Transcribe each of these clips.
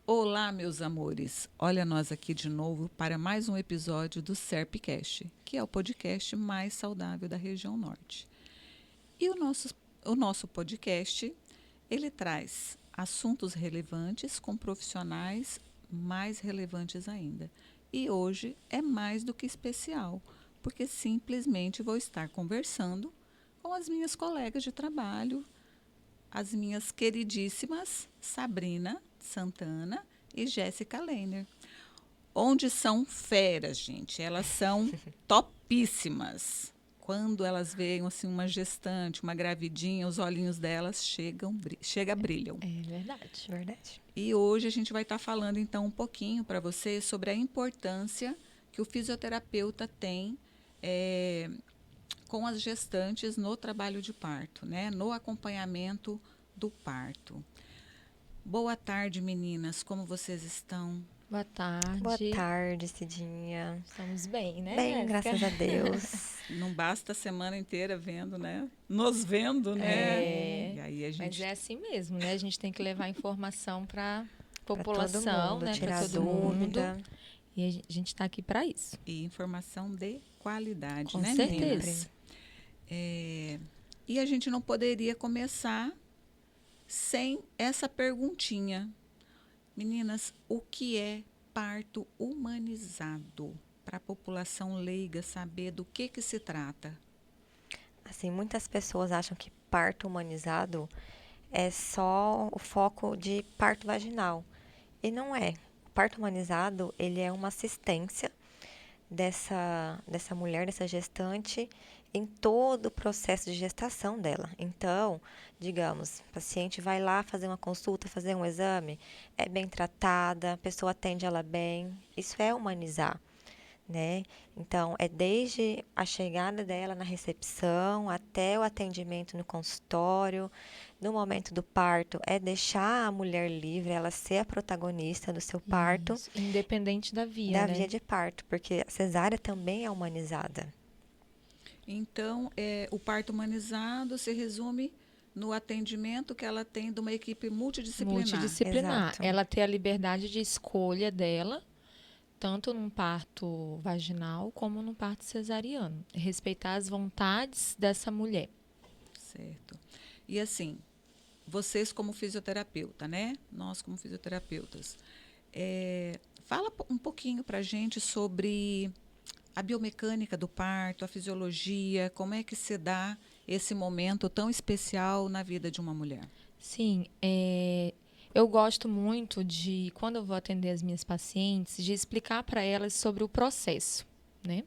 Olá, meus amores. Olha nós aqui de novo para mais um episódio do Serpcast, que é o podcast mais saudável da região norte. E o nosso podcast, ele traz assuntos relevantes com profissionais mais relevantes ainda. E hoje é mais do que especial, porque simplesmente vou estar conversando com as minhas colegas de trabalho, as minhas queridíssimas Sabrina Santana e Jéssica Leiner, onde são feras, gente. Elas são topíssimas. Quando elas veem assim uma gestante, uma gravidinha, os olhinhos delas brilham. É verdade. Verdade. E hoje a gente vai estar falando então um pouquinho para vocês sobre a importância que o fisioterapeuta tem com as gestantes no trabalho de parto, né? No acompanhamento do parto. Boa tarde, meninas. Como vocês estão? Boa tarde. Boa tarde, Cidinha. Estamos bem, né, Bem, Jéssica? graças a Deus. Não basta a semana inteira vendo, né? Nos vendo, né? E aí a Mas gente é assim mesmo, né? A gente tem que levar informação para Pra população, todo mundo, né? tirar Para todo mundo. dúvida. E a gente está aqui para isso. e informação de qualidade, Com né, certeza. meninas? E a gente não poderia começar sem essa perguntinha. Meninas, o que é parto humanizado? Para a população leiga saber do que se trata. Assim, muitas pessoas acham que parto humanizado é só o foco de parto vaginal. E não é. O parto humanizado, ele é uma assistência dessa mulher, dessa gestante, em todo o processo de gestação dela. Então, digamos, o paciente vai lá fazer uma consulta, fazer um exame, é bem tratada, a pessoa atende ela bem. Isso é humanizar, né? Então, é desde a chegada dela na recepção até o atendimento no consultório. No momento do parto, é deixar a mulher livre, ela ser a protagonista do seu parto, Isso. Independente da via, da né? via de parto, porque a cesárea também é humanizada. Então, o parto humanizado se resume no atendimento que ela tem de uma equipe multidisciplinar. Multidisciplinar. Exato. Ela ter a liberdade de escolha dela, tanto num parto vaginal como num parto cesariano. Respeitar as vontades dessa mulher. Certo. E assim, vocês como fisioterapeuta, né? Nós como fisioterapeutas. Fala um pouquinho para a gente sobre a biomecânica do parto, a fisiologia, como é que se dá esse momento tão especial na vida de uma mulher. Sim, eu gosto muito de, quando eu vou atender as minhas pacientes, de explicar para elas sobre o processo, né?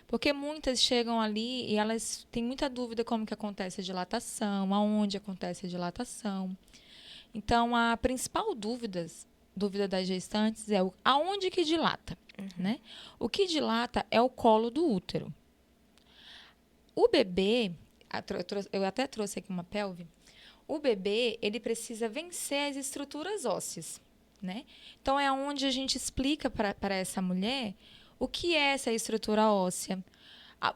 Porque muitas chegam ali e elas têm muita dúvida como que acontece a dilatação, aonde acontece a dilatação. Então, a principal dúvida das gestantes é aonde que dilata, né? O que dilata é o colo do útero. O bebê, eu até trouxe aqui uma pelve, o bebê, ele precisa vencer as estruturas ósseas, né? Então, é onde a gente explica para essa mulher o que é essa estrutura óssea,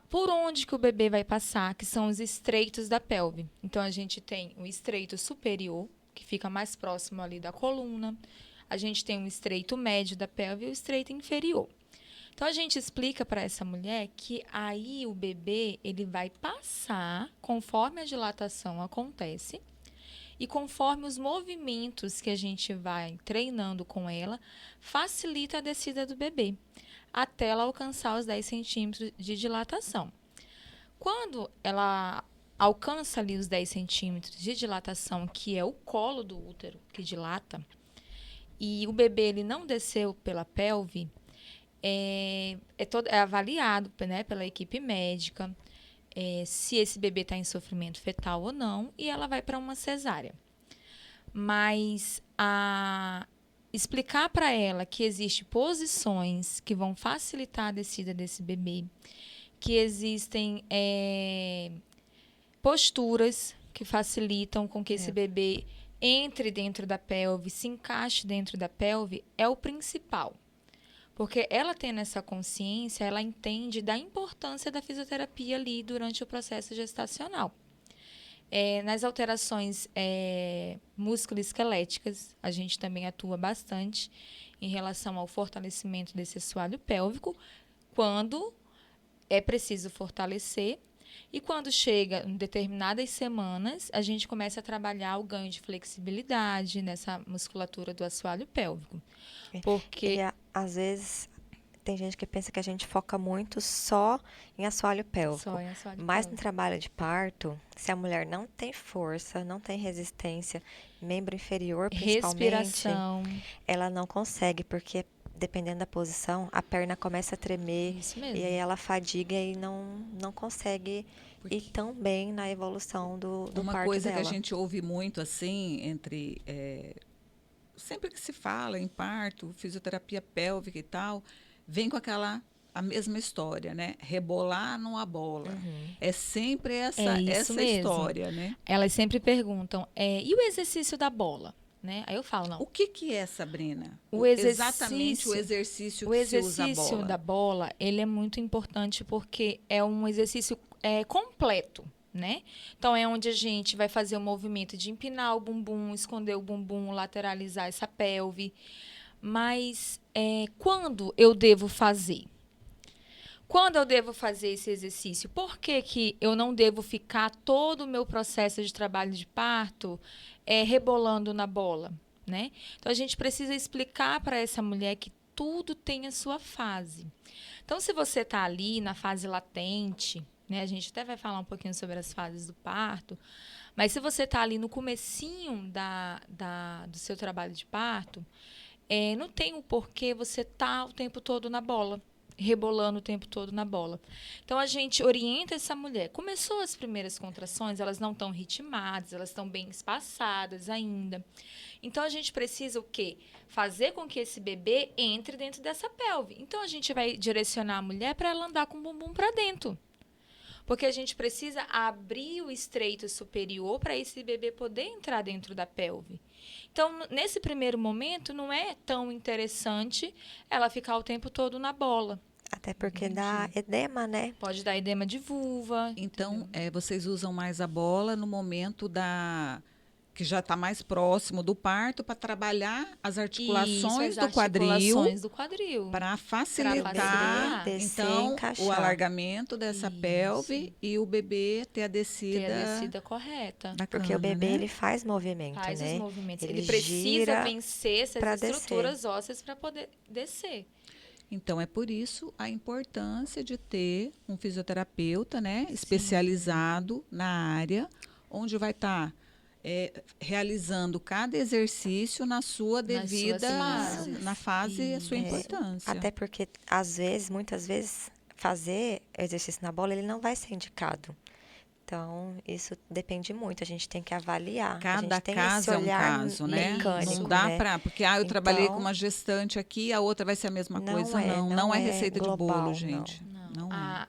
por onde que o bebê vai passar, que são os estreitos da pelve. Então, a gente tem o estreito superior, que fica mais próximo ali da coluna. A gente tem o estreito médio da pelve e o estreito inferior. Então, a gente explica para essa mulher que aí o bebê ele vai passar conforme a dilatação acontece e conforme os movimentos que a gente vai treinando com ela, facilita a descida do bebê, até ela alcançar os 10 centímetros de dilatação. Quando ela alcança ali os 10 centímetros de dilatação, que é o colo do útero que dilata, e o bebê ele não desceu pela pelve, é avaliado, né, pela equipe médica, se esse bebê está em sofrimento fetal ou não, e ela vai para uma cesárea. Mas explicar para ela que existem posições que vão facilitar a descida desse bebê, que existem posturas que facilitam com que esse bebê entre dentro da pelve, se encaixe dentro da pelve, é o principal. Porque ela tendo essa consciência, ela entende da importância da fisioterapia ali durante o processo gestacional. Nas alterações musculoesqueléticas, a gente também atua bastante em relação ao fortalecimento desse assoalho pélvico, quando é preciso fortalecer. E quando chega em determinadas semanas, a gente começa a trabalhar o ganho de flexibilidade nessa musculatura do assoalho pélvico. Porque Às vezes tem gente que pensa que a gente foca muito só em assoalho pélvico. só em assoalho Mas no pélvico. trabalho de parto, se a mulher não tem força, não tem resistência, membro inferior principalmente, Respiração. ela não consegue, porque dependendo da posição, a perna começa a tremer Isso e mesmo. aí ela fadiga e não consegue ir tão bem na evolução do Uma parto coisa dela. que a gente ouve muito assim, sempre que se fala em parto, fisioterapia pélvica e tal, vem com a mesma história, né? Rebolar não abola. É sempre É isso essa mesmo. história, né? Elas sempre perguntam, e o exercício da bola? Né? Aí eu falo, não. O que é, Sabrina? Exatamente o exercício O que se usa a exercício bola. da bola, ele é muito importante porque é um exercício completo, né? Então, é onde a gente vai fazer o movimento de empinar o bumbum, esconder o bumbum, lateralizar essa pelve. Mas quando eu devo fazer? Quando eu devo fazer esse exercício? Por que eu não devo ficar todo o meu processo de trabalho de parto rebolando na bola, né? Então, a gente precisa explicar para essa mulher que tudo tem a sua fase. Então, se você está ali na fase latente, né? A gente até vai falar um pouquinho sobre as fases do parto, mas se você está ali no comecinho do seu trabalho de parto, não tem o porquê você estar o tempo todo na bola, rebolando o tempo todo na bola. Então, a gente orienta essa mulher. Começou as primeiras contrações, elas não estão ritmadas, elas estão bem espaçadas ainda. Então, a gente precisa o quê? Fazer com que esse bebê entre dentro dessa pelve. Então, a gente vai direcionar a mulher para ela andar com o bumbum para dentro. Porque a gente precisa abrir o estreito superior para esse bebê poder entrar dentro da pelve. Então, nesse primeiro momento, não é tão interessante ela ficar o tempo todo na bola. Até porque dá edema, né? Pode dar edema de vulva. Então, vocês usam mais a bola no momento que já está mais próximo do parto para trabalhar as articulações do quadril para facilitar então o alargamento dessa pelve e o bebê ter a descida correta. bacana, Porque o bebê né? ele faz movimento, Faz né? os movimentos. Ele Ele precisa gira vencer essas pra estruturas ósseas para poder descer. Então, é por isso a importância de ter um fisioterapeuta, né, especializado na área, onde vai estar realizando cada exercício na sua devida, na fase e a sua importância. Até porque, muitas vezes, fazer exercício na bola, ele não vai ser indicado. Então, isso depende muito. A gente tem que avaliar. Cada a gente tem caso esse é um olhar caso, né? mecânico, Não dá né? para... Porque eu trabalhei com Então, uma gestante aqui, a outra vai ser a mesma coisa. não Não é é receita de global, bolo, não. gente. Não é.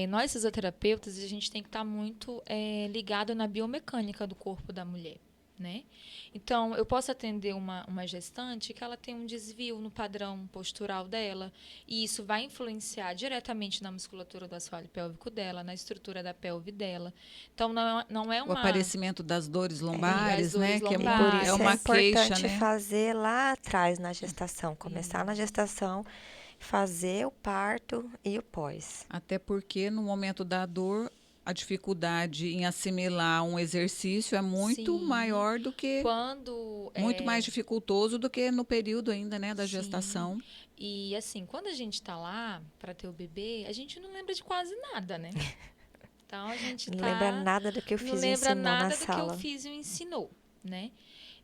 Nós, fisioterapeutas, a gente tem que estar muito ligado na biomecânica do corpo da mulher, né? Então, eu posso atender uma gestante que ela tem um desvio no padrão postural dela, e isso vai influenciar diretamente na musculatura do assoalho pélvico dela, na estrutura da pelve dela. Então, não é uma... O aparecimento das dores lombares, as dores né? Que lombares. Por isso é uma importante queixa, né? fazer lá atrás na gestação. Começar na gestação, fazer o parto e o pós. Até porque no momento da dor, a dificuldade em assimilar um exercício é muito maior do que... muito mais dificultoso do que no período ainda, né, da gestação. E assim, quando a gente tá lá para ter o bebê, a gente não lembra de quase nada, né? Então a gente Não lembra nada do que o físio ensinou na sala. Não lembra nada do que o físio ensinou, né?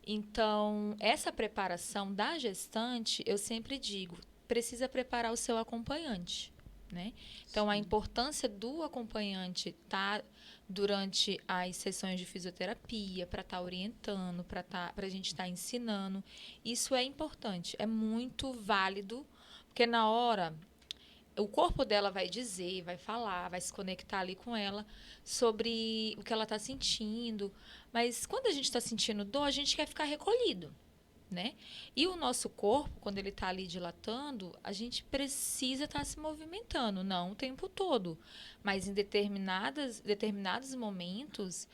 Então, essa preparação da gestante, eu sempre digo, precisa preparar o seu acompanhante, né? Então, a importância do acompanhante estar durante as sessões de fisioterapia, para estar orientando, para a gente estar ensinando, isso é importante, é muito válido, porque na hora o corpo dela vai dizer, vai falar, vai se conectar ali com ela sobre o que ela está sentindo. Mas quando a gente está sentindo dor, a gente quer ficar recolhido, né? E o nosso corpo, quando ele está ali dilatando, a gente precisa estar se movimentando, não o tempo todo. Mas em determinados momentos,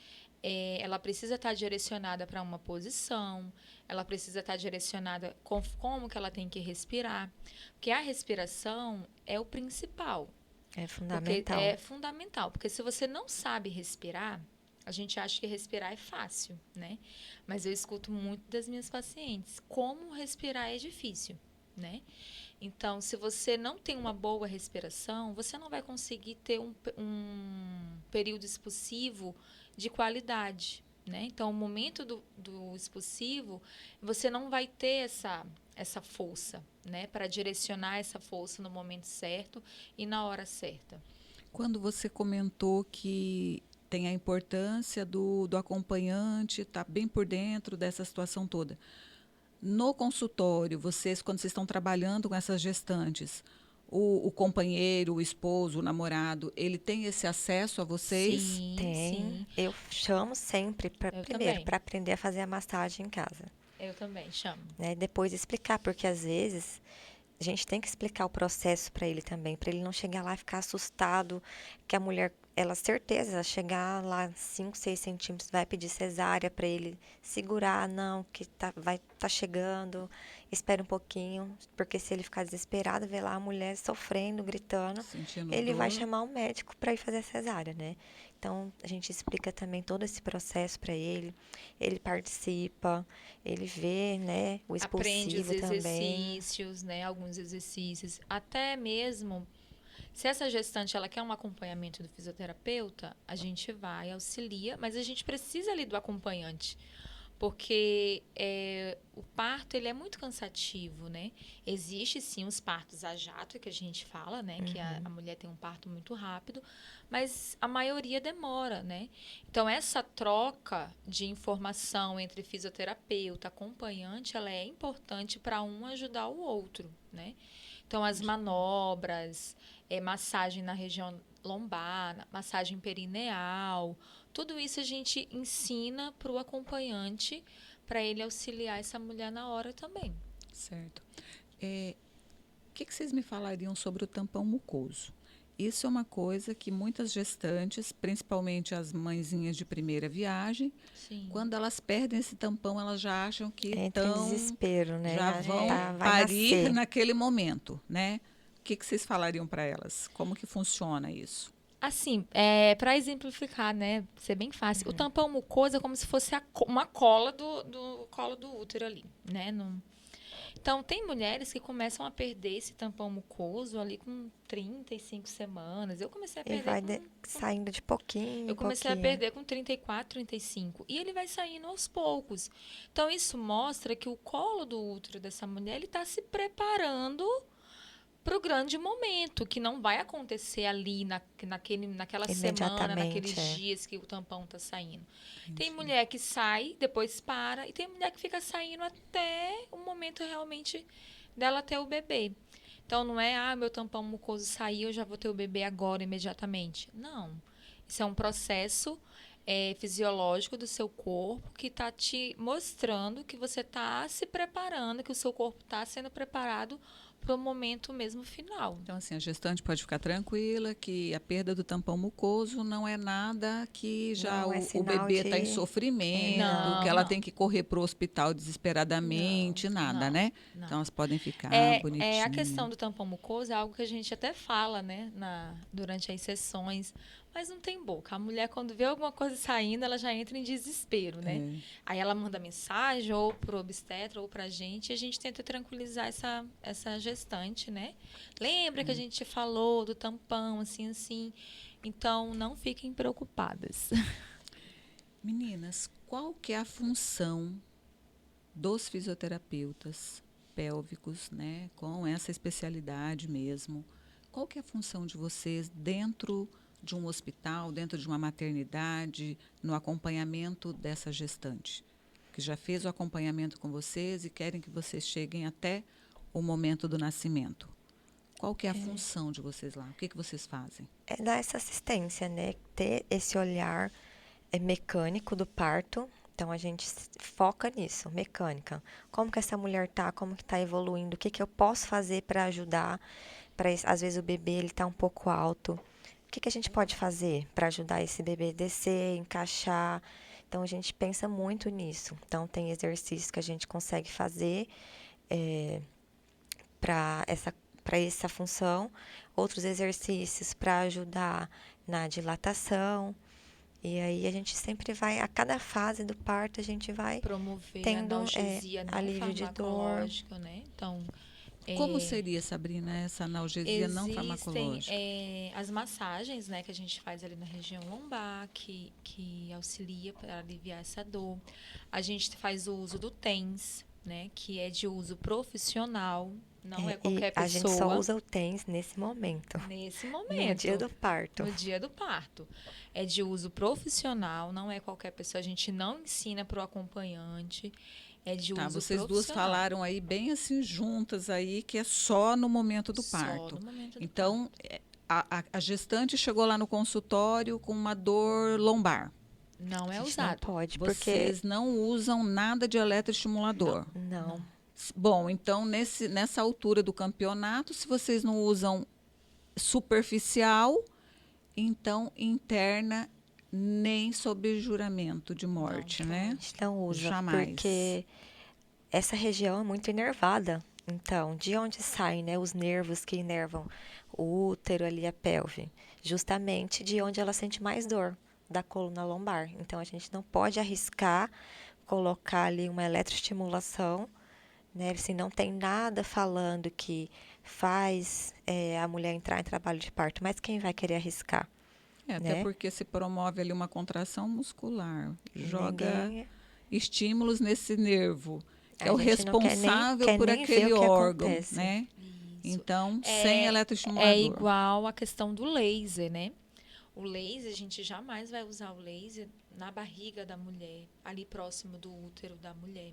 ela precisa estar direcionada para uma posição, ela precisa estar direcionada com como que ela tem que respirar, porque a respiração é o principal, É porque fundamental. é fundamental, porque se você não sabe respirar, a gente acha que respirar é fácil, né? Mas eu escuto muito das minhas pacientes, como respirar é difícil, né? Então, se você não tem uma boa respiração, você não vai conseguir ter um período expulsivo de qualidade, né? Então, o momento do expulsivo, você não vai ter essa força, né? Para direcionar essa força no momento certo e na hora certa. Quando você comentou que tem a importância do acompanhante estar bem por dentro dessa situação toda. No consultório, vocês, quando vocês estão trabalhando com essas gestantes, o companheiro, o esposo, o namorado, ele tem esse acesso a vocês? Sim, Tem. sim. Eu chamo sempre, Eu primeiro, também. para aprender a fazer a massagem em casa. Eu também chamo. Né? Depois explicar, porque às vezes a gente tem que explicar o processo para ele também, para ele não chegar lá e ficar assustado, que a mulher, ela certeza, chegar lá 5, 6 centímetros, vai pedir cesárea para ele segurar, não, que vai tá chegando, espera um pouquinho, porque se ele ficar desesperado, ver lá a mulher sofrendo, gritando, Sentindo ele vai dor? chamar um médico para ir fazer a cesárea, né? Então, a gente explica também todo esse processo para ele participa, ele vê, né, o Aprende os expulsivo também. exercícios, né? Alguns exercícios. Até mesmo, se essa gestante ela quer um acompanhamento do fisioterapeuta, a gente vai, auxilia, mas a gente precisa ali do acompanhante. Porque o parto ele é muito cansativo, né? Existe sim os partos a jato que a gente fala, né? Que a mulher tem um parto muito rápido, mas a maioria demora, né? Então essa troca de informação entre fisioterapeuta, acompanhante, ela é importante para um ajudar o outro, né? Então as manobras, massagem na região lombar, massagem perineal, tudo isso a gente ensina para o acompanhante, para ele auxiliar essa mulher na hora também. Certo. O que vocês me falariam sobre o tampão mucoso? Isso é uma coisa que muitas gestantes, principalmente as mãezinhas de primeira viagem, Sim. quando elas perdem esse tampão, elas já acham que Entra em desespero, já né? vão Vai parir nascer. naquele momento, né? O que vocês falariam para elas? Como que funciona isso? Assim, para exemplificar, né, ser bem fácil, o tampão mucoso é como se fosse uma cola do colo do útero ali, né? Então, tem mulheres que começam a perder esse tampão mucoso ali com 35 semanas. Eu comecei a E perder vai saindo de pouquinho Eu em comecei a pouquinho. perder com 34, 35. E ele vai saindo aos poucos. Então, isso mostra que o colo do útero dessa mulher ele está se preparando para o grande momento, que não vai acontecer ali naquela semana, naqueles Imediatamente, é. dias que o tampão está saindo. Tem Entendi. mulher que sai, depois para, e tem mulher que fica saindo até o momento realmente dela ter o bebê. Então, não é, meu tampão mucoso saiu, eu já vou ter o bebê agora, imediatamente. Não. Isso é um processo fisiológico do seu corpo que está te mostrando que você está se preparando, que o seu corpo está sendo preparado para o momento mesmo final. Então, assim, a gestante pode ficar tranquila que a perda do tampão mucoso não é nada que já Não é o sinal bebê está em de. sofrimento, que Não, ela não, tem que correr para o hospital não, desesperadamente, nada, não, né? Então, não. elas podem ficar A questão bonitinha. do tampão mucoso é algo que a gente até fala, né, durante as sessões, mas não tem boca. A mulher, quando vê alguma coisa saindo, ela já entra em desespero, né? É. Aí ela manda mensagem ou pro obstetra ou pra gente, e a gente tenta tranquilizar essa gestante, né? Lembra que a gente falou do tampão, assim, assim. Então, não fiquem preocupadas. Meninas, qual que é a função dos fisioterapeutas pélvicos, né, com essa especialidade mesmo? Qual que é a função de vocês dentro de um hospital, dentro de uma maternidade, no acompanhamento dessa gestante? Que já fez o acompanhamento com vocês e querem que vocês cheguem até o momento do nascimento. Qual que é a função de vocês lá? O que vocês fazem? É dar essa assistência, né? Ter esse olhar mecânico do parto. Então a gente foca nisso, mecânica. Como que essa mulher tá? Como que tá evoluindo? O que que eu posso fazer para ajudar? Para às vezes o bebê ele tá um pouco alto. O que que a gente pode fazer para ajudar esse bebê a descer, encaixar? Então, a gente pensa muito nisso. Então, tem exercícios que a gente consegue fazer para essa função, outros exercícios para ajudar na dilatação. E aí a gente sempre vai, a cada fase do parto, a gente vai Promover tendo analgesia não alívio de dor. farmacológica, né? Então, Como seria, Sabrina, essa analgesia não existem farmacológica? as massagens, né, que a gente faz ali na região lombar, que auxilia para aliviar essa dor. A gente faz o uso do TENS, né, que é de uso profissional, não é qualquer E a gente só pessoa. usa o TENS nesse momento, Nesse no momento, dia do parto. no dia do parto. É de uso profissional, não é qualquer pessoa. A gente não ensina para o acompanhante. É de Tá, uso vocês duas profissional. falaram aí bem assim juntas aí que é só no momento do Só parto. no momento do Então, parto. a gestante chegou lá no consultório com uma dor lombar. Não A é gente não usado. pode, porque Vocês não usam nada de eletroestimulador. não. Bom, então nessa altura do campeonato, se vocês não usam superficial, então interna nem sob juramento de morte, Não né? A gente não usa, Jamais. porque essa região é muito inervada. Então, de onde saem, né, os nervos que inervam o útero ali, a pelve? Justamente de onde ela sente mais dor, da coluna lombar. Então, a gente não pode arriscar colocar ali uma eletroestimulação, né? Se não tem nada falando que faz a mulher entrar em trabalho de parto, mas quem vai querer arriscar, Até né? porque se promove ali uma contração muscular, E joga ninguém, estímulos nesse nervo, que é a o gente não responsável quer por nem ver aquele o que órgão, acontece. né? Isso. Então, sem É eletroestimulador. igual a questão do laser, né? O laser, a gente jamais vai usar o laser na barriga da mulher, ali próximo do útero da mulher.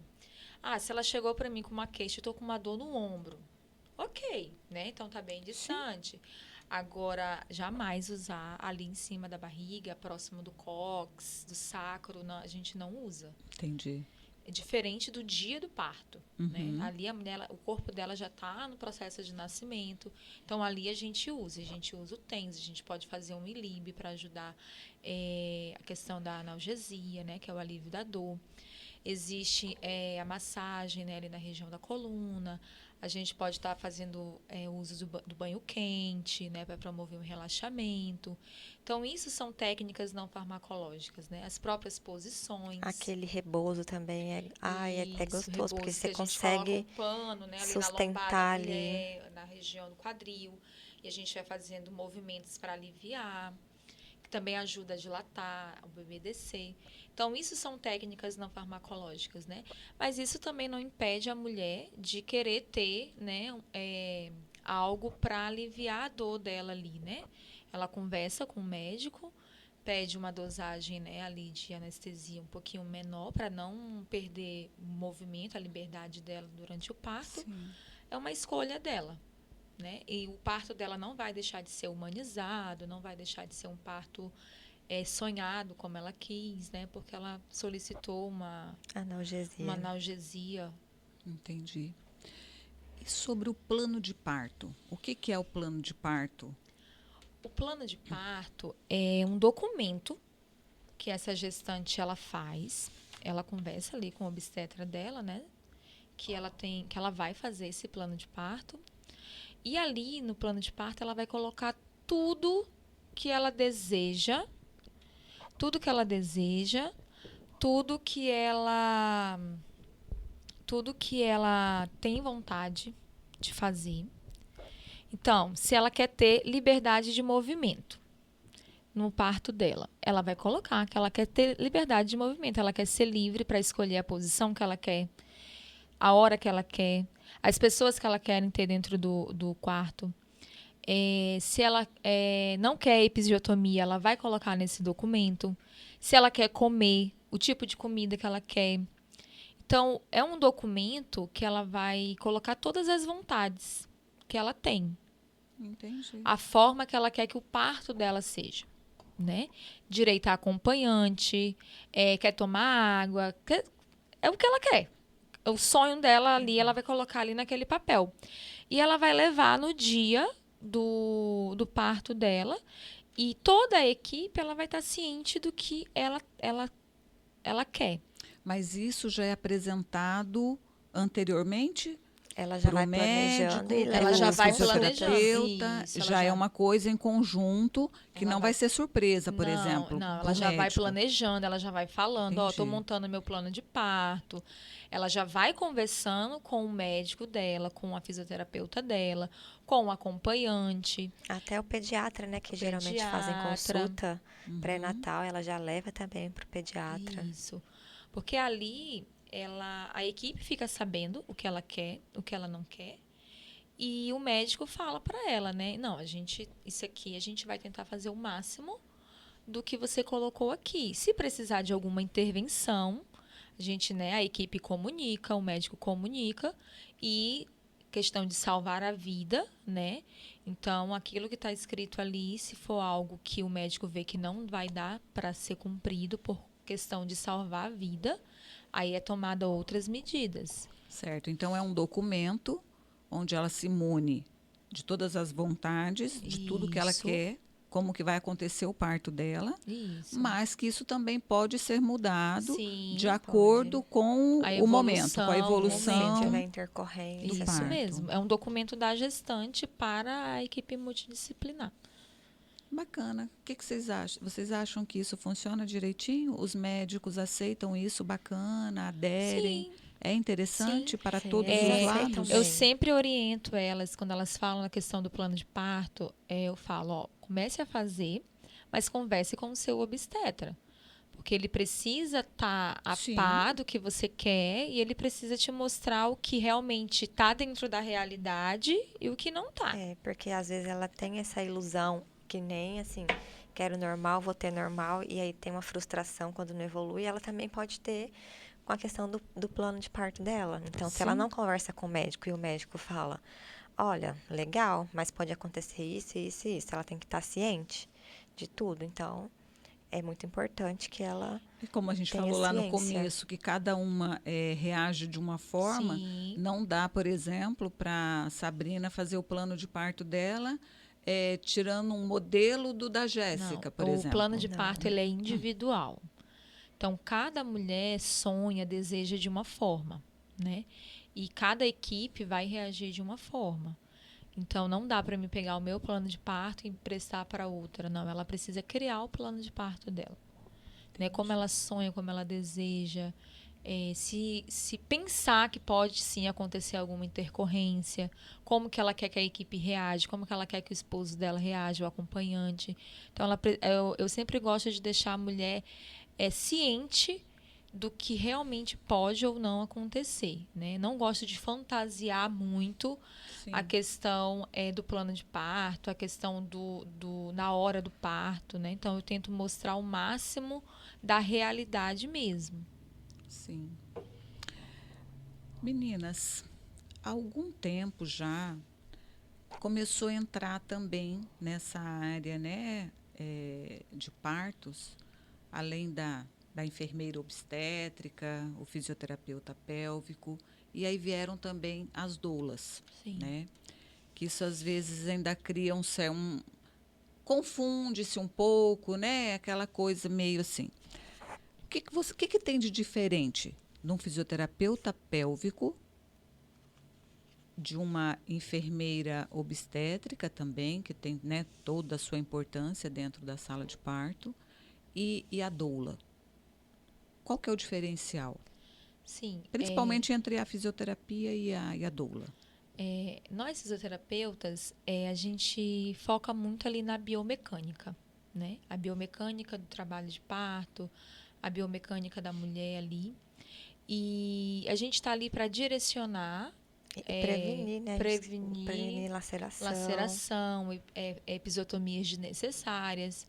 Ah, se ela chegou para mim com uma queixa, eu tô com uma dor no ombro. Ok, né? Então tá bem distante. Agora, jamais usar ali em cima da barriga, próximo do cóccix, do sacro, a gente não usa. Entendi. É diferente do dia do parto, né? Uhum. Ali a mulher, o corpo dela já está no processo de nascimento, então ali a gente usa o TENS, a gente pode fazer um ILIB para ajudar a questão da analgesia, né? Que é o alívio da dor. Existe a massagem, né, ali na região da coluna. A gente pode estar fazendo uso do banho quente, né, para promover um relaxamento. Então, isso são técnicas não farmacológicas, né? As próprias posições. Aquele repouso também é Isso, gostoso, porque repouso, você que a gente coloca um consegue pano, né, ali na lombar da sustentar ali. mulher, na região do quadril. E a gente vai fazendo movimentos para aliviar, que também ajuda a dilatar, o bebê descer. Então, isso são técnicas não farmacológicas, né? Mas isso também não impede a mulher de querer ter, né, algo para aliviar a dor dela ali, né? Ela conversa com o médico, pede uma dosagem, né, ali de anestesia um pouquinho menor para não perder o movimento, a liberdade dela durante o parto. Sim. É uma escolha dela, né? E o parto dela não vai deixar de ser humanizado, não vai deixar de ser um parto sonhado como ela quis, né? Porque ela solicitou uma analgesia. Entendi. E sobre o plano de parto? O que é o plano de parto? O plano de parto é um documento que essa gestante ela faz. Ela conversa ali com o obstetra dela, né? Que ela vai fazer esse plano de parto. E ali no plano de parto ela vai colocar tudo que ela deseja, tudo que ela tem vontade de fazer. Então, se ela quer ter liberdade de movimento no parto dela, ela vai colocar que ela quer ter liberdade de movimento, ela quer ser livre para escolher a posição que ela quer, a hora que ela quer, as pessoas que ela quer ter dentro do quarto. Se ela não quer episiotomia, ela vai colocar nesse documento. Se ela quer comer, o tipo de comida que ela quer. Então, é um documento que ela vai colocar todas as vontades que ela tem. Entendi. A forma que ela quer que o parto dela seja, né? Direito a acompanhante, quer tomar água, é o que ela quer. O sonho dela ali, ela vai colocar ali naquele papel. E ela vai levar no dia do parto dela. E toda a equipe, ela vai estar ciente do que ela ela quer. Mas isso já é apresentado anteriormente? Ela já Pro vai médico, planejando e ela leva já o vai fisioterapeuta, Isso, ela já é uma coisa em conjunto que Ela não vai- vai ser surpresa, por Não, exemplo, não, ela pro já vai médico. planejando, ela já vai falando, ó, tô Entendi. montando meu plano de parto. Ela já vai conversando com o médico dela, com a fisioterapeuta dela, com o acompanhante, Até o pediatra, né, que o geralmente fazem pediatra. consulta Uhum. pré-natal, ela já leva também pro pediatra. Isso. Porque ali a equipe fica sabendo o que ela quer, o que ela não quer. E o médico fala para ela, né? Não, isso aqui a gente vai tentar fazer o máximo do que você colocou aqui. Se precisar de alguma intervenção, a gente, né, a equipe comunica, o médico comunica e questão de salvar a vida, né? Então, aquilo que está escrito ali, se for algo que o médico vê que não vai dar para ser cumprido por questão de salvar a vida, aí é tomada outras medidas. Certo. Então é um documento onde ela se imune de todas as vontades, de tudo que ela Isso. quer, como que vai acontecer o parto dela, Isso. mas que isso também pode ser mudado Sim, de acordo com A o momento, com a evolução, Se tiver evolução. intercorrência. do Isso parto. mesmo. É um documento da gestante para a equipe multidisciplinar. Bacana. O que vocês acham? Vocês acham que isso funciona direitinho? Os médicos aceitam isso? Bacana? Aderem? Sim. É interessante para Sim, todos eles os aceitam lados? bem. Eu sempre oriento elas, quando elas falam a questão do plano de parto, eu falo, ó, comece a fazer, mas converse com o seu obstetra. Porque ele precisa estar a Sim. par do que você quer e ele precisa te mostrar o que realmente está dentro da realidade e o que não está. É, porque às vezes ela tem essa ilusão que nem assim, quero normal, vou ter normal, e aí tem uma frustração quando não evolui, ela também pode ter com a questão do plano de parto dela. Então, se ela Sim. não conversa com o médico e o médico fala, olha, legal, mas pode acontecer isso, isso e isso, ela tem que estar ciente de tudo. Então, é muito importante que ela E como a gente tenha falou lá no ciência. começo, que cada uma reage de uma forma, Sim. não dá, por exemplo, para Sabrina fazer o plano de parto dela, tirando um modelo do da Jéssica, por o exemplo. plano de Não. parto ele é individual. Então, cada mulher sonha, deseja de uma forma, né? E cada equipe vai reagir de uma forma. Então, não dá para me pegar o meu plano de parto e emprestar para outra. Não, ela precisa criar o plano de parto dela. Né? Como ela sonha, como ela deseja. Se pensar que pode sim acontecer alguma intercorrência, como que ela quer que a equipe reage, como que ela quer que o esposo dela reaja, o acompanhante. Então, eu sempre gosto de deixar a mulher ciente do que realmente pode ou não acontecer, né? Não gosto de fantasiar muito Sim. a questão do plano de parto, a questão na hora do parto, né? Então, eu tento mostrar o máximo da realidade mesmo. Sim. Meninas, há algum tempo já começou a entrar também nessa área, né, de partos, além da enfermeira obstétrica, o fisioterapeuta pélvico, e aí vieram também as doulas, Sim. né? Que isso às vezes ainda cria confunde-se um pouco, né? Aquela coisa meio assim. O que tem de diferente de um fisioterapeuta pélvico, de uma enfermeira obstétrica também, que tem, né, toda a sua importância dentro da sala de parto, e a doula? Qual que é o diferencial? Sim. Principalmente entre a fisioterapia e a doula. Nós fisioterapeutas, a gente foca muito ali na biomecânica, né? A biomecânica do trabalho de parto, a biomecânica da mulher ali. E a gente está ali para direcionar, E prevenir, né? prevenir Laceração. laceração, episiotomias desnecessárias.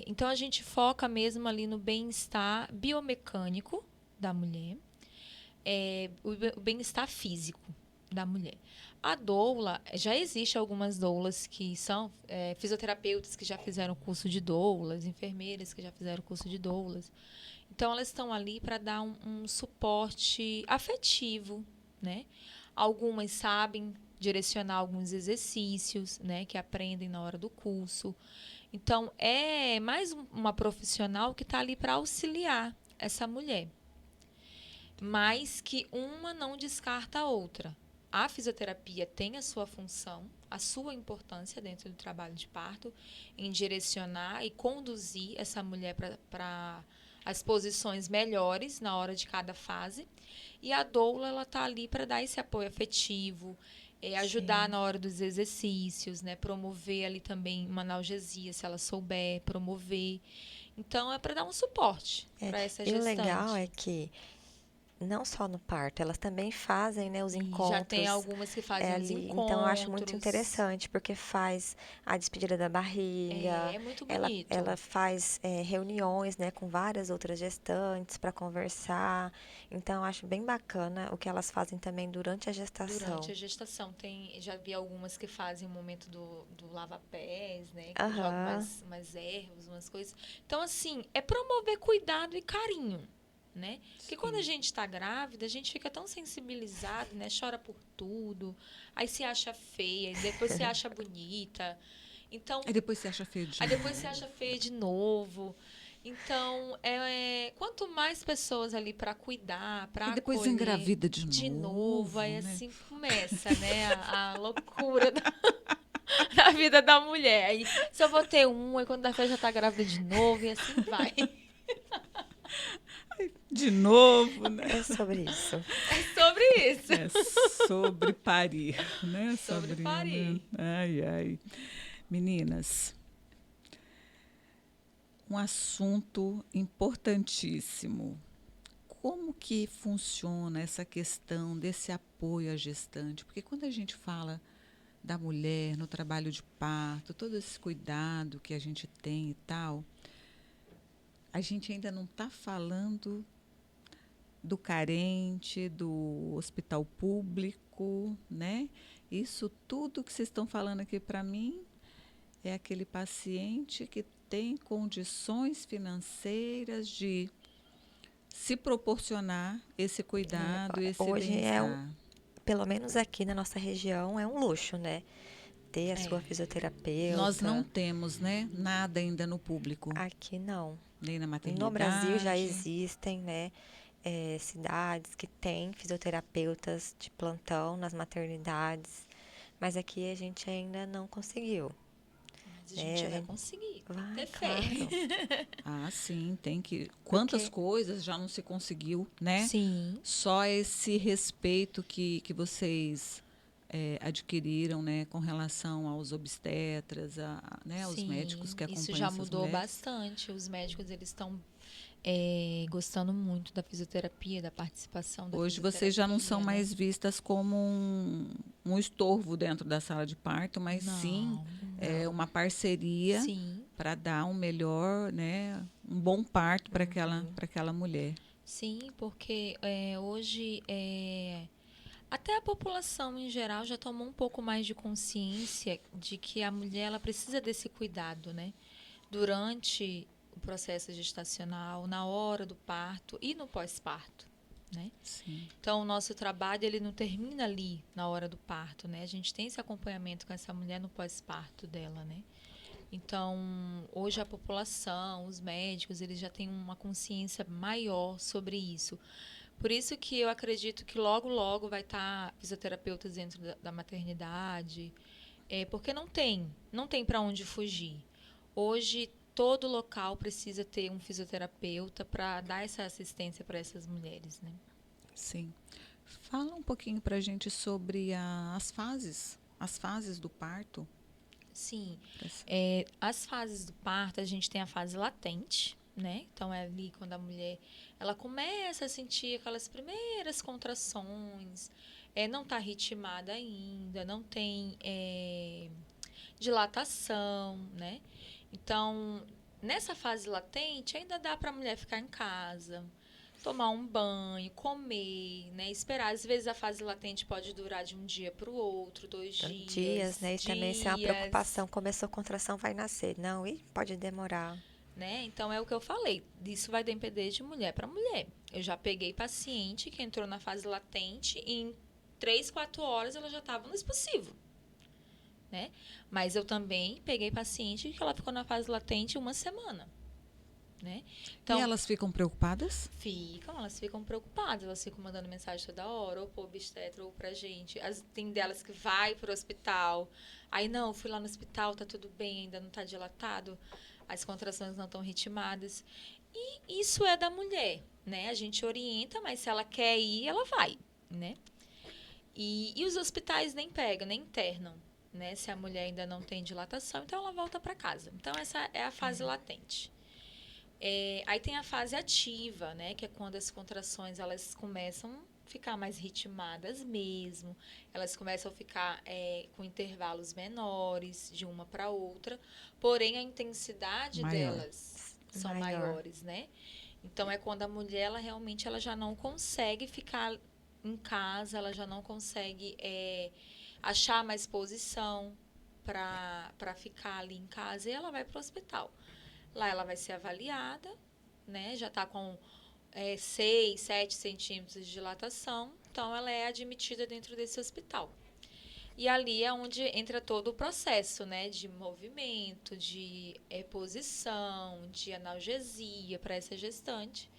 Então, a gente foca mesmo ali no bem-estar biomecânico da mulher, o bem-estar físico da mulher. A doula, já existe algumas doulas que são fisioterapeutas que já fizeram curso de doulas, enfermeiras que já fizeram curso de doulas. Então, elas estão ali para dar um suporte afetivo, né? Algumas sabem direcionar alguns exercícios, né, que aprendem na hora do curso. Então, é mais uma profissional que está ali para auxiliar essa mulher. Mas que uma não descarta a outra. A fisioterapia tem a sua função, a sua importância dentro do trabalho de parto, em direcionar e conduzir essa mulher para as posições melhores na hora de cada fase. E a doula, ela está ali para dar esse apoio afetivo, ajudar Sim. na hora dos exercícios, né? Promover ali também uma analgesia, se ela souber, promover. Então, é para dar um suporte para essa E o legal é gestante. que não só no parto, elas também fazem, né, os E já tem encontros algumas que fazem os ali. Então, eu acho muito encontros. interessante, porque faz a despedida da barriga, É muito ela bonito. faz reuniões, né, com várias outras gestantes para conversar. Então, eu acho bem bacana o que elas fazem também durante a Durante gestação. a gestação, já vi algumas que fazem o momento do lava-pés, né? Que jogam Aham, umas ervas, umas coisas. Então, assim, é promover cuidado e carinho, né? Porque quando a Sim. gente está grávida, a gente fica tão sensibilizado, né? Chora por tudo, aí se acha feia, depois se acha bonita. Então, Aí depois você acha feio de aí depois se novo. acha feia de novo. Então, quanto mais pessoas ali para cuidar, E para depois acolher engravida de novo, aí né? assim começa, né, a loucura da vida da mulher. Aí só vou ter um, aí quando da fé já tá grávida de novo, e assim vai. De novo, né? é sobre isso. É sobre isso. É sobre parir, né, Sobre Sabrina? parir. Ai, ai. Meninas, um assunto importantíssimo. Como que funciona essa questão desse apoio à gestante? Porque quando a gente fala da mulher no trabalho de parto, todo esse cuidado que a gente tem e tal, a gente ainda não está falando do carente, do hospital público, né? Isso tudo que vocês estão falando aqui para mim é aquele paciente que tem condições financeiras de se proporcionar esse cuidado, esse Hoje bem-estar. pelo menos aqui na nossa região, é um luxo, né? Ter a sua É. Nós não fisioterapeuta. temos, né, nada ainda no público, Aqui não. nem na No Brasil já maternidade. existem, né, cidades que têm fisioterapeutas de plantão nas maternidades, mas aqui a gente ainda não conseguiu, Mas a gente né? vai conseguir. Tem que Vai, ter fé. claro, Ah, sim, tem que. Quantas porque coisas já não se conseguiu, né? Sim, Só esse respeito que vocês adquiriram, né, com relação aos obstetras, né, aos médicos sim. que Isso acompanham já essas mudou mulheres. bastante. Os médicos, eles estão gostando muito da fisioterapia, da participação da Hoje vocês já não são fisioterapia, né? mais vistas como um estorvo dentro da sala de parto, mas sim Não, não. uma parceria sim, para dar um melhor, né, um bom parto para aquela mulher. sim, porque hoje até a população em geral já tomou um pouco mais de consciência de que a mulher ela precisa desse cuidado, né? Durante o processo gestacional, na hora do parto e no pós-parto, né? Sim. Então, o nosso trabalho ele não termina ali na hora do parto, né? A gente tem esse acompanhamento com essa mulher no pós-parto dela, né? Então, hoje a população, os médicos, eles já têm uma consciência maior sobre isso. Por isso que eu acredito que logo, logo vai estar fisioterapeutas dentro da maternidade, porque não tem para onde fugir. Hoje, todo local precisa ter um fisioterapeuta para dar essa assistência para essas mulheres, né? Sim. Fala um pouquinho para a gente sobre as fases do parto. Sim, Dessa- as fases do parto, a gente tem a fase latente, né? Então, é ali quando a mulher ela começa a sentir aquelas primeiras contrações, não está ritmada ainda, não tem dilatação, né? Então, nessa fase latente, ainda dá para a mulher ficar em casa, tomar um banho, comer, né? Esperar. Às vezes a fase latente pode durar de um dia para o outro, dias, né? E também se é uma dias, preocupação, começou a contração, vai nascer. Não, e pode demorar. né? Então é o que eu falei. Isso vai depender de mulher para mulher. Eu já peguei paciente que entrou na fase latente e em 3, 4 horas ela já estava no expulsivo, né? Mas eu também peguei paciente que ela ficou na fase latente uma semana. né? E elas ficam preocupadas? Elas ficam preocupadas, elas ficam mandando mensagem toda hora, ou pro obstetra ou pra gente. Tem delas que vai pro hospital, aí não, fui lá no hospital, tá tudo bem, ainda não tá dilatado, as contrações não estão ritmadas. E isso é da mulher, né? A gente orienta, mas se ela quer ir, ela vai, né? E os hospitais nem pegam, nem internam, né? Se a mulher ainda não tem dilatação, então ela volta para casa. Então, essa é a fase latente. Aí tem a fase ativa, né? Que é quando as contrações elas começam a ficar mais ritmadas mesmo. Elas começam a ficar com intervalos menores de uma para outra. Porém, a intensidade delas são maiores, né? Então, é quando a mulher, ela realmente ela já não consegue ficar em casa, ela já não consegue achar mais posição para ficar ali em casa e ela vai para o hospital. Lá ela vai ser avaliada, né? Já está com 6, 7 centímetros de dilatação, então ela é admitida dentro desse hospital. E ali é onde entra todo o processo, né? De movimento, de posição, de analgesia para essa gestante,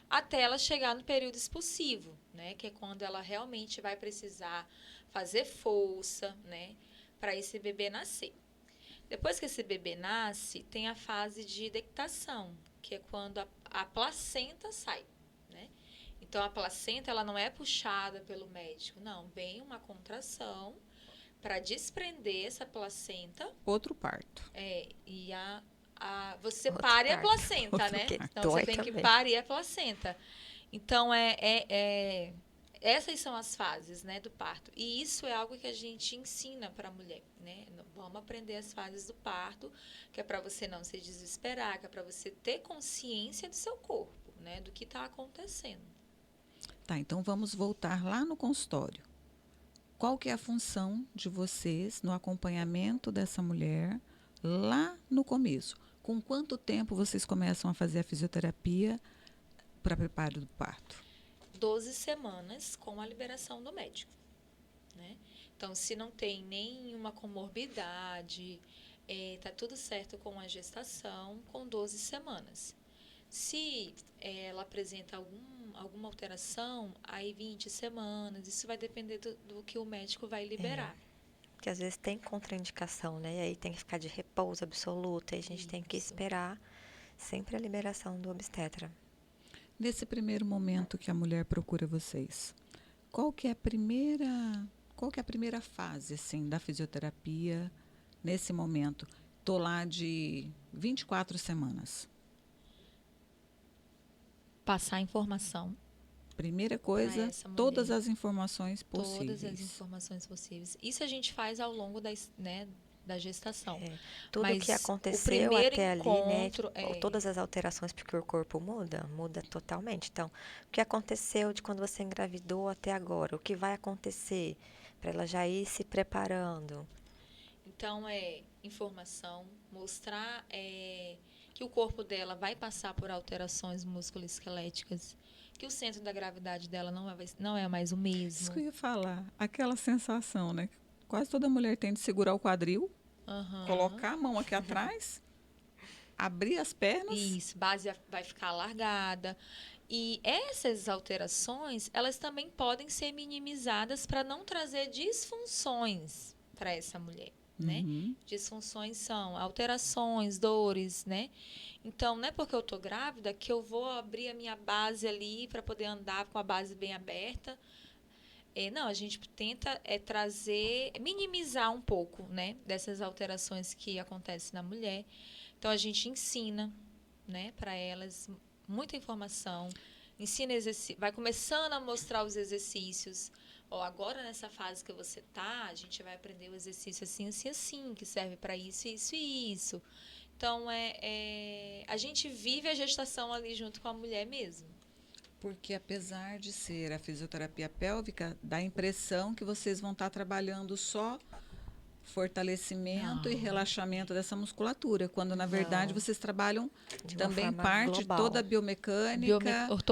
até ela chegar no período expulsivo, né? Que é quando ela realmente vai precisar fazer força, né? Para esse bebê nascer. Depois que esse bebê nasce, tem a fase de dectação, que é quando a placenta sai, né? Então, a placenta, ela não é puxada pelo médico, não. Vem uma contração para desprender essa placenta. Outro parto. E você pare a placenta, né? Então, você tem que parir a placenta. Então, essas são as fases, né, do parto. E isso é algo que a gente ensina para a mulher, né? Vamos aprender as fases do parto, que é para você não se desesperar, que é para você ter consciência do seu corpo, né, do que está acontecendo. Tá, então vamos voltar lá no consultório. Qual que é a função de vocês no acompanhamento dessa mulher lá no começo? Com quanto tempo vocês começam a fazer a fisioterapia para preparo do parto? 12 semanas com a liberação do médico, né? Então, se não tem nenhuma comorbidade, tá tudo certo com a gestação, com 12 semanas. Se ela apresenta alguma alteração, aí 20 semanas, isso vai depender do que o médico vai liberar. Porque às vezes tem contraindicação, né? E aí tem que ficar de repouso absoluto, e a gente tem que esperar sempre a liberação do obstetra. Nesse primeiro momento que a mulher procura vocês, qual que é a primeira fase assim, da fisioterapia nesse momento? Estou lá de 24 semanas. Passar informação. Primeira coisa, todas as informações possíveis. Todas as informações possíveis. Isso a gente faz ao longo da gestação. Tudo o que aconteceu até ali, né? Todas as alterações, porque o corpo muda totalmente. Então, o que aconteceu de quando você engravidou até agora? O que vai acontecer? Para ela já ir se preparando. Então, informação, mostrar que o corpo dela vai passar por alterações musculoesqueléticas, que o centro da gravidade dela não é mais o mesmo. Isso que eu ia falar, aquela sensação, né? Quase toda mulher tem de segurar o quadril, colocar a mão aqui atrás, abrir as pernas. Isso, base vai ficar alargada. E essas alterações, elas também podem ser minimizadas para não trazer disfunções para essa mulher, né? Disfunções são alterações, dores, né? Então, não é porque eu estou grávida que eu vou abrir a minha base ali para poder andar com a base bem aberta. Não, a gente tenta minimizar um pouco, né, dessas alterações que acontecem na mulher. Então, a gente ensina, né, para elas muita informação, vai começando a mostrar os exercícios. Agora nessa fase que você tá, a gente vai aprender o exercício assim, assim, assim, que serve para isso, isso e isso. Então, a gente vive a gestação ali junto com a mulher mesmo. Porque apesar de ser a fisioterapia pélvica, dá a impressão que vocês vão estar trabalhando só fortalecimento e relaxamento dessa musculatura, quando na verdade vocês trabalham também parte global. Toda a biomecânica,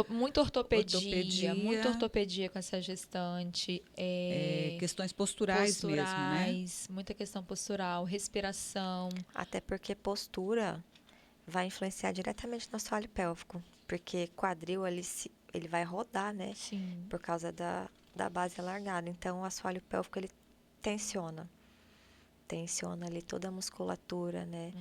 muita ortopedia com essa gestante, questões posturais mesmo, né? Muita questão postural, respiração. Até porque postura vai influenciar diretamente no assoalho pélvico, porque quadril ele vai rodar, né? Sim. Por causa da base alargada. Então, o assoalho pélvico, ele tensiona. Tensiona ali toda a musculatura, né?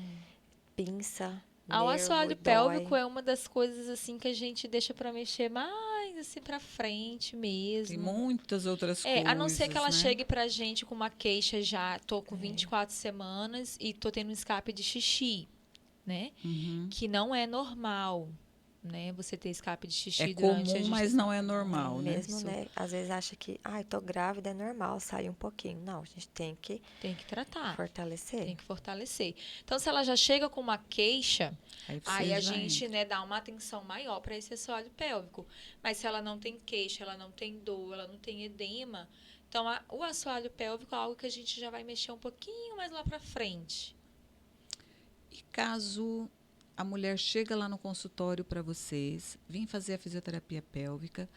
Pinça, O nervo assoalho e pélvico dói. é uma das coisas assim que a gente deixa para mexer mais assim para frente Tem mesmo. muitas outras A não ser que coisas, ela né? chegue pra gente com uma queixa já, tô com 24 semanas e tô tendo um escape de xixi, né? Uhum. Que não é normal, né? Você ter escape de É xixi durante a comum, mas gestação. não é normal, né? Mesmo, né? Às vezes acha que, tô grávida, é normal, sai um pouquinho. Não, a gente tem que Tem que tratar. fortalecer. Tem que fortalecer. Então, se ela já chega com uma queixa, Aí aí você a já gente, entra. né, dá uma atenção maior para esse assoalho pélvico. Mas se ela não tem queixa, ela não tem dor, ela não tem edema, então o assoalho pélvico é algo que a gente já vai mexer um pouquinho mais lá para frente. E caso a mulher chega lá no consultório para vocês, vim fazer a fisioterapia pélvica,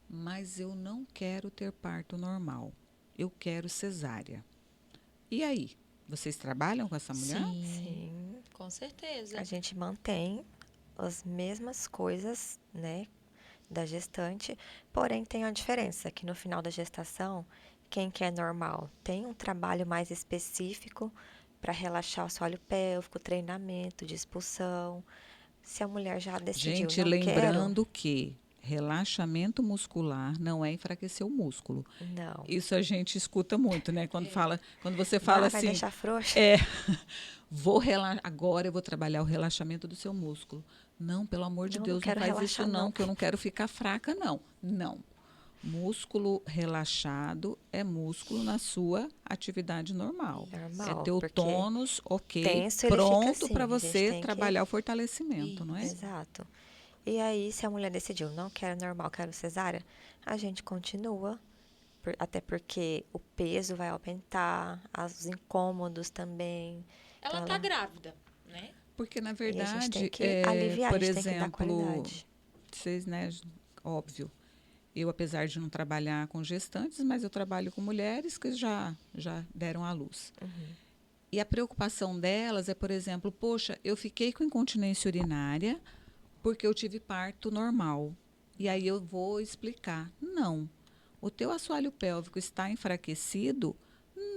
mas eu não quero ter parto normal. Eu quero cesárea. E aí? Vocês trabalham com essa mulher? Sim, Com certeza. a gente mantém as mesmas coisas, né, da gestante, porém tem uma diferença, que no final da gestação, quem quer normal tem um trabalho mais específico para relaxar o assoalho pélvico, treinamento de expulsão. Se a mulher já decidiu, Gente, não quero, lembrando que relaxamento muscular não é enfraquecer o músculo. não. Isso a gente escuta muito, né? Quando você fala Vai assim, deixar frouxa? é, agora eu vou trabalhar o relaxamento do seu músculo. Não, pelo amor de Não, não Deus, não quero faz isso relaxar, não, não. que eu não quero ficar fraca, não. Não. Músculo relaxado é músculo na sua atividade normal. É Normal, teu porque tônus, ok, tenso ele fica pronto para assim. A gente você tem que. trabalhar o fortalecimento, não é? Exato. E aí, se a mulher decidiu, não quero normal, quero cesárea, a gente continua. Até porque o peso vai aumentar, os incômodos também. Ela Então, tá grávida, né? Porque, na e a gente tem verdade, que aliviar, a por gente tem que dar exemplo, qualidade. vocês, né, óbvio, eu, apesar de não trabalhar com gestantes, mas eu trabalho com mulheres que já deram à luz. E a preocupação delas é, por exemplo, poxa, eu fiquei com incontinência urinária porque eu tive parto normal. E aí eu vou explicar. Não. O teu assoalho pélvico está enfraquecido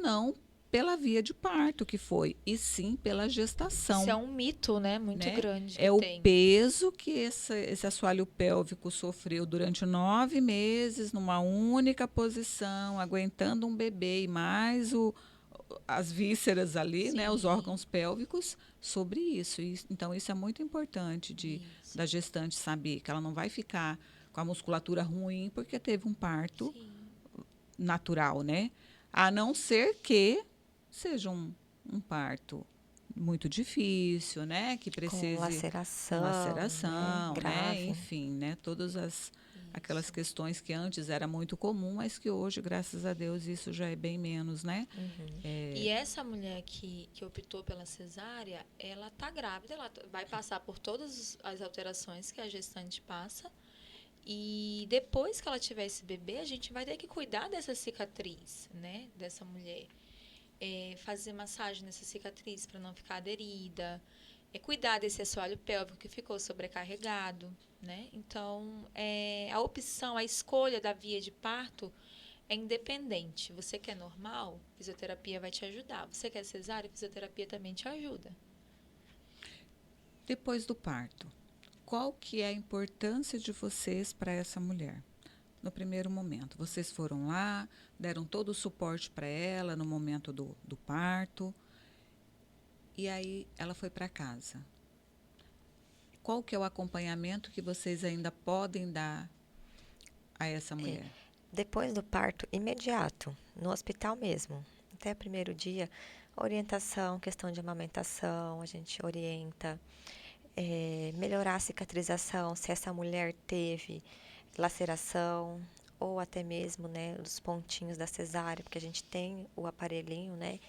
não pela via de parto que foi, e sim pela Isso é gestação, um mito, né? Muito né? grande que É o tem. peso que esse assoalho pélvico sofreu durante 9 meses numa única posição, aguentando um bebê e mais as vísceras ali, né, os Sim. órgãos pélvicos, sobre isso. Então, isso é muito importante Isso. da gestante saber que ela não vai ficar com a musculatura ruim porque teve um parto Sim. natural, né? A não ser que seja um parto muito difícil, né? Que Com precise laceração, com laceração, né? grave. Enfim, né? Todas aquelas questões que antes era muito comum, mas que hoje, graças a Deus, isso já é bem menos, né? E essa mulher que optou pela cesárea, ela tá grávida, ela vai passar por todas as alterações que a gestante passa. E depois que ela tiver esse bebê, a gente vai ter que cuidar dessa cicatriz, né? Dessa mulher. Fazer massagem nessa cicatriz para não ficar aderida. Cuidar desse assoalho pélvico que ficou sobrecarregado, né? Então, a opção, a escolha da via de parto é independente. Você quer normal, fisioterapia vai te ajudar. Você quer cesárea, fisioterapia também te ajuda. Depois do parto, qual que é a importância de vocês para essa mulher? No primeiro momento, vocês foram lá, deram todo o suporte para ela no momento do parto, e aí ela foi para casa. Qual que é o acompanhamento que vocês ainda podem dar a essa mulher? Depois do parto imediato, no hospital mesmo, até o primeiro dia, orientação, questão de amamentação, a gente orienta. Melhorar a cicatrização, se essa mulher teve laceração ou até mesmo, né, os pontinhos da cesárea, porque a gente tem o aparelhinho, né,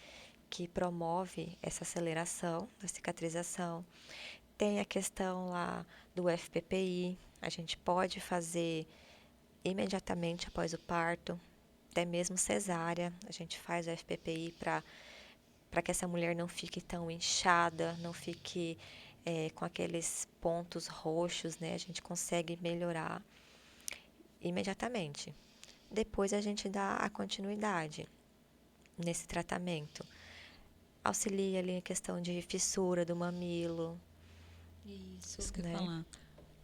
que promove essa aceleração da cicatrização. Tem a questão lá do FPPI, a gente pode fazer imediatamente após o parto, até mesmo cesárea, a gente faz o FPPI para que essa mulher não fique tão inchada, não fique com aqueles pontos roxos, né? A gente consegue melhorar imediatamente. Depois a gente dá a continuidade nesse tratamento. Auxilia ali a questão de fissura do mamilo, Isso. Isso que eu ia né? falar.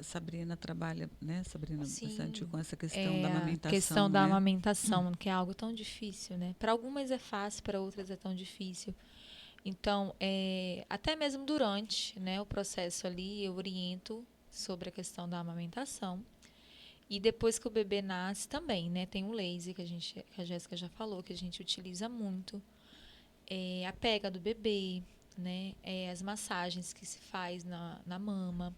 Sabrina trabalha, né, Sabrina, bastante Sim. com essa questão da A amamentação, questão da né? amamentação, que é algo tão difícil, né? Para algumas é fácil, para outras é tão difícil. Então, até mesmo durante, né, o processo ali, eu oriento sobre a questão da amamentação. E depois que o bebê nasce também, né? Tem o laser que a Jéssica já falou, que a gente utiliza muito. A pega do bebê, né? As massagens que se faz na mama.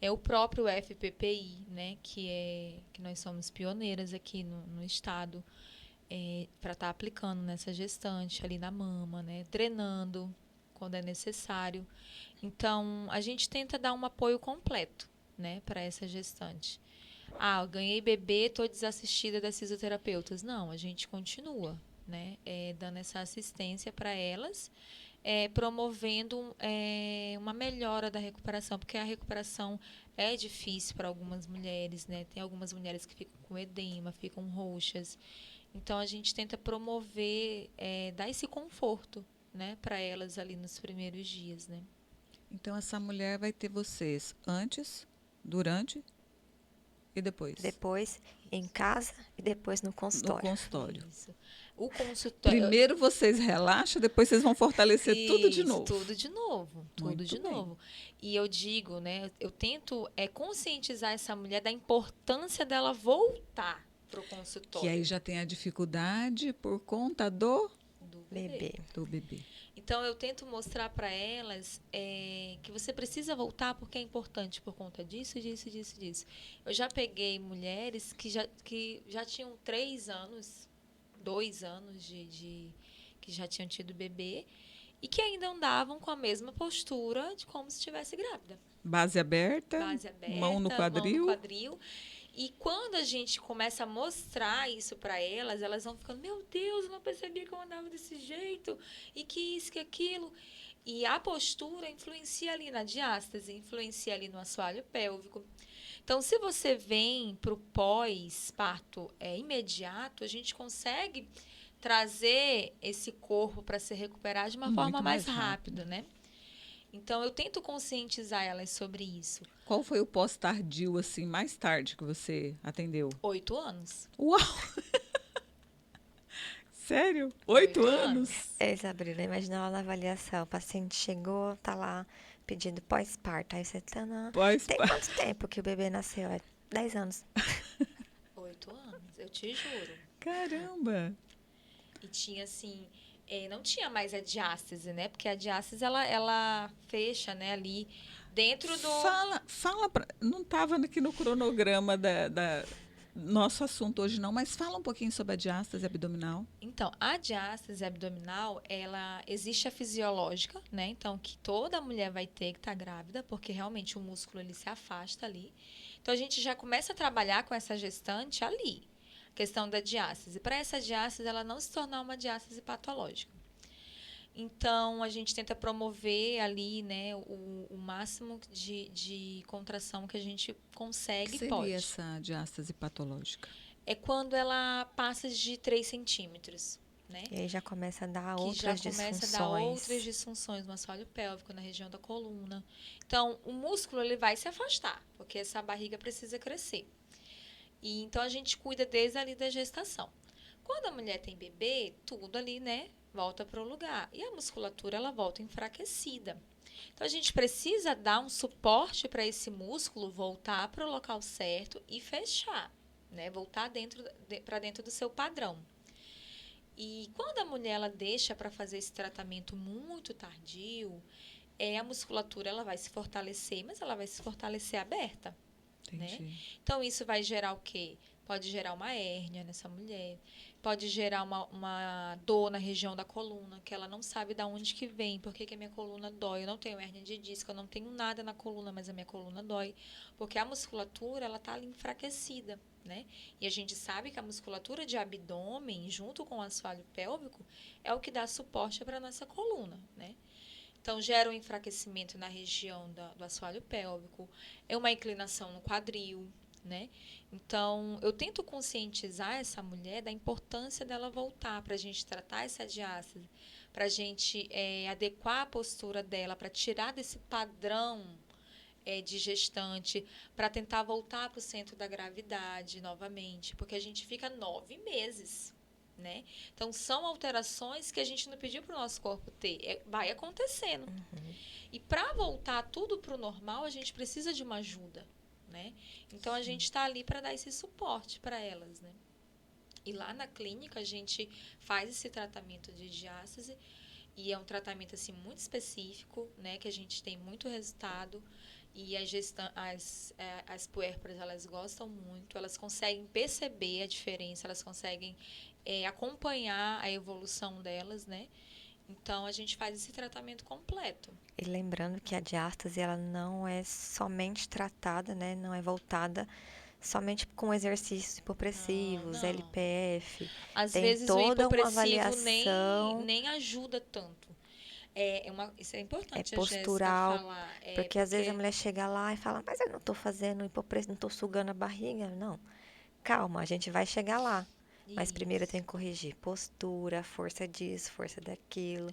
É o próprio FPPI, né? Que nós somos pioneiras aqui no estado, para estar aplicando nessa gestante ali na mama, né? Drenando quando é necessário. Então, a gente tenta dar um apoio completo, né, para essa gestante. Eu ganhei bebê, estou desassistida das fisioterapeutas. Não, a gente continua, né, dando essa assistência para elas, promovendo uma melhora da recuperação, porque a recuperação é difícil para algumas mulheres, né? Tem algumas mulheres que ficam com edema, ficam roxas. Então a gente tenta promover, dar esse conforto, né, para elas ali nos primeiros dias, né? Então essa mulher vai ter vocês antes, durante e depois Depois em casa e depois no no consultório. consultório. Isso. O consultório. Primeiro vocês relaxam, depois vocês vão fortalecer tudo de Isso, novo. tudo de novo, tudo Muito de bem. novo. E eu digo, né, eu tento conscientizar essa mulher da importância dela voltar pro Que consultório aí já tem a dificuldade por conta do do Bebê. bebê. Então eu tento mostrar para elas que você precisa voltar porque é importante por conta disso, disso, disso, disso. Eu já peguei mulheres que já tinham 3 anos, 2 anos que já tinham tido bebê e que ainda andavam com a mesma postura de como se estivesse grávida. Base aberta, Base aberta, mão no mão no quadril. quadril. E quando a gente começa a mostrar isso para elas, elas vão ficando, meu Deus, eu não percebia que eu andava desse jeito, e que isso, que aquilo. E a postura influencia ali na diástase, influencia ali no assoalho pélvico. Então, se você vem para o pós-parto imediato, a gente consegue trazer esse corpo para se recuperar de uma forma Muito mais mais rápida, né? Então, eu tento conscientizar elas sobre isso. Qual foi o pós-tardio, assim, mais tarde que você atendeu? 8 anos. Uau! Sério? 8 anos? Sabrina, imagina lá na avaliação. O paciente chegou, tá lá pedindo pós-parto. Aí você tá na... Pós Tem quanto tempo que o bebê nasceu? 10 anos. 8 anos, eu te juro. Caramba! E tinha assim, não tinha mais a diástase, né? Porque a diástase ela fecha, né, ali dentro do. Fala não estava aqui no cronograma da nosso assunto hoje não, mas fala um pouquinho sobre a diástase abdominal. Então, a diástase abdominal, ela existe a fisiológica, né? Então, que toda mulher vai ter que estar grávida, porque realmente o músculo ele se afasta ali. Então, a gente já começa a trabalhar com essa gestante ali. Questão da diástase. Para essa diástase, ela não se tornar uma diástase patológica. Então, a gente tenta promover ali, né, o máximo de contração que a gente O consegue que e seria pode. essa diástase patológica? É quando ela passa de 3 centímetros, né? E aí já começa a dar Que já outras começa a dar disfunções. outras disfunções no assoalho pélvico, na região da coluna. Então, o músculo ele vai se afastar, porque essa barriga precisa crescer. E então a gente cuida desde ali da gestação. Quando a mulher tem bebê, tudo ali, né, volta para o lugar. E a musculatura ela volta enfraquecida. Então a gente precisa dar um suporte para esse músculo voltar para o local certo e fechar, né, voltar para dentro do seu padrão. E quando a mulher ela deixa para fazer esse tratamento muito tardio, a musculatura ela vai se fortalecer, mas ela vai se fortalecer aberta. Entendi. Né? Então, isso vai gerar o quê? Pode gerar uma hérnia nessa mulher, pode gerar uma dor na região da coluna, que ela não sabe de onde que vem, por que a minha coluna dói. Eu não tenho hérnia de disco, eu não tenho nada na coluna, mas a minha coluna dói. Porque a musculatura, ela está ali enfraquecida, né? E a gente sabe que a musculatura de abdômen, junto com o assoalho pélvico, é o que dá suporte para a nossa coluna, né? Então, gera um enfraquecimento na região do assoalho pélvico, é uma inclinação no quadril, né? Então, eu tento conscientizar essa mulher da importância dela voltar para a gente tratar essa diástase, para a gente adequar a postura dela, para tirar desse padrão de gestante, para tentar voltar para o centro da gravidade novamente, porque a gente fica 9 meses, né? Então, são alterações que a gente não pediu para o nosso corpo ter, vai acontecendo. E para voltar tudo para o normal, a gente precisa de uma ajuda, né? Então, a gente está ali para dar esse suporte para elas, né? E lá na clínica, a gente faz esse tratamento de diástase, e é um tratamento assim muito específico, né, que a gente tem muito resultado, e as puérperas, elas gostam muito, elas conseguem perceber a diferença, elas conseguem acompanhar a evolução delas, né? Então, a gente faz esse tratamento completo. E lembrando que a diástase, ela não é somente tratada, né? Não é voltada somente com exercícios hipopressivos, Não. LPF. Às Tem vezes o toda uma hipopressivo avaliação. nem ajuda tanto. Isso é importante É a Jéssica postural, falar. porque às vezes a mulher chega lá e fala, mas eu não tô fazendo hipopressão, não tô sugando a barriga. Não, calma, a gente vai chegar lá. Mas primeiro Isso. tem que corrigir postura, força disso, força daquilo.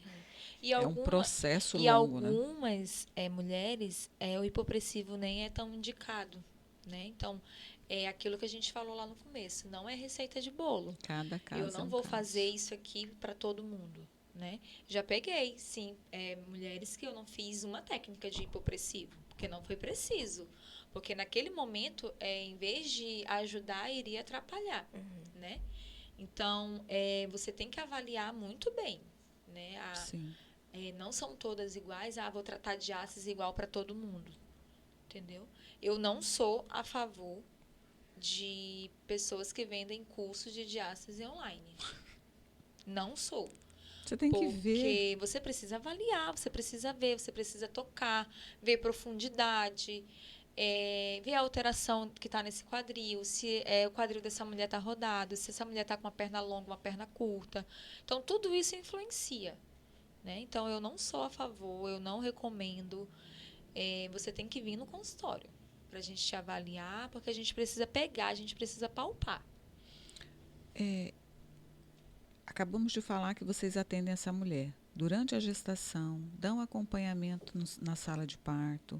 E É um processo e longo, né? algumas mulheres, o hipopressivo nem é tão indicado, né? Então, é aquilo que a gente falou lá no começo, não é receita de bolo. Cada caso Eu não é um vou caso. fazer isso aqui para todo mundo, né? Já peguei, sim, mulheres que eu não fiz uma técnica de hipopressivo, porque não foi preciso. Porque naquele momento, em vez de ajudar, iria atrapalhar, né? Então, você tem que avaliar muito bem, né? Sim. Não são todas iguais. Vou tratar de diástase igual para todo mundo, entendeu? Eu não sou a favor de pessoas que vendem cursos de diástase online. Não sou. Você tem que ver. Porque você precisa avaliar, você precisa ver, você precisa tocar, ver profundidade, ver a alteração que está nesse quadril, se o quadril dessa mulher está rodado, se essa mulher está com uma perna longa, uma perna curta. Então, tudo isso influencia, né? Então, eu não sou a favor, eu não recomendo. Você tem que vir no consultório para a gente te avaliar, porque a gente precisa pegar, a gente precisa palpar. Acabamos de falar que vocês atendem essa mulher durante a gestação, dão acompanhamento na sala de parto,